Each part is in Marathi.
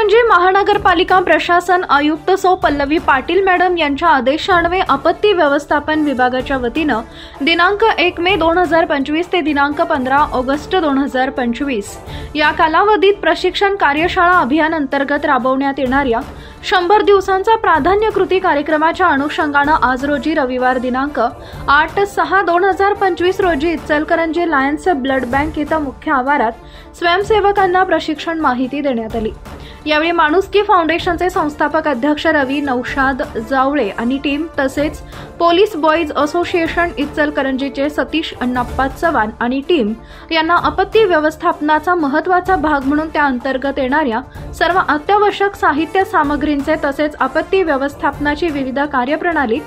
इचलकरंजी महानगरपालिका प्रशासन आयुक्त सौ पल्लवी पाटील मॅडम यांच्या आदेशान्वये आपत्ती व्यवस्थापन विभागाच्या वतीने दिनांक 1 मे 2025 ते दिनांक 15 ऑगस्ट 2025 या कालावधीत प्रशिक्षण कार्यशाळा अभियान अंतर्गत राबवण्यात येणाऱ्या 100 दिवसांचा प्राधान्य कृती कार्यक्रमाच्या अनुषंगाने आज रोजी रविवार दिनांक 8/6/2025 रोजी इचलकरंजी लायन्स ब्लड बँक येथे मुख्य आवारात स्वयंसेवकांना प्रशिक्षण माहिती देण्यात आली। यावेळी माणुसकी फाउंडेशनचे संस्थापक अध्यक्ष रवी नौशाद जावळे आणि टीम तसेच पोलीस बॉयज असोसिएशन इचलकरंजीचे सतीश अण्णाप्पा चव्हाण आणि टीम यांना आपत्ती व्यवस्थापनाचा महत्त्वाचा भाग म्हणून त्या अंतर्गत येणाऱ्या सर्व अत्यावश्यक साहित्य सामग्रींचे तसेच आपत्ती व्यवस्थापनाची विविध कार्यप्रणाली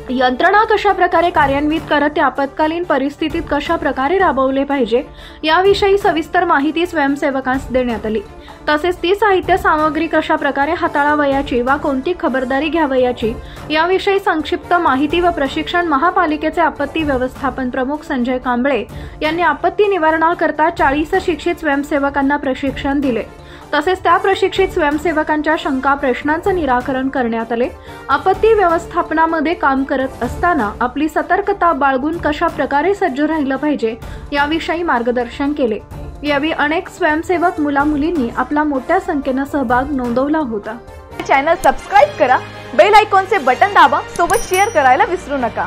यंत्रणा कशा प्रकारे कार्यान्वित करत त्या आपत्कालीन परिस्थितीत कशा प्रकारे राबवले पाहिजे याविषयी सविस्तर माहिती स्वयंसेवकांस देण्यात आली। तसेच ती साहित्य सामग्री कशा प्रकारे हाताळावयाची वा कोणती खबरदारी घ्यावयाची याविषयी संक्षिप्त माहिती व प्रशिक्षण महापालिकेचे आपत्ती व्यवस्थापन प्रमुख संजय कांबळे यांनी आपत्ती निवारणाकरता 40 शिक्षित स्वयंसेवकांना प्रशिक्षण दिले। तसेच त्या प्रशिक्षित स्वयंसेवकांच्या शंका प्रश्नांचे निराकरण करण्यात आले। आपत्ती व्यवस्थापनामध्ये काम करत असताना आपली सतर्कता बाळगून कशा प्रकारे सज्ज राहिलं पाहिजे याविषयी मार्गदर्शन केले। यावेळी अनेक स्वयंसेवक मुला-मुलींनी आपला मोठ्या संख्येने सहभाग नोंदवला होता। चॅनल सबस्क्राइब करा, बेल आयकॉनचे बटन दाबा, सोबत शेअर करायला विसरू नका।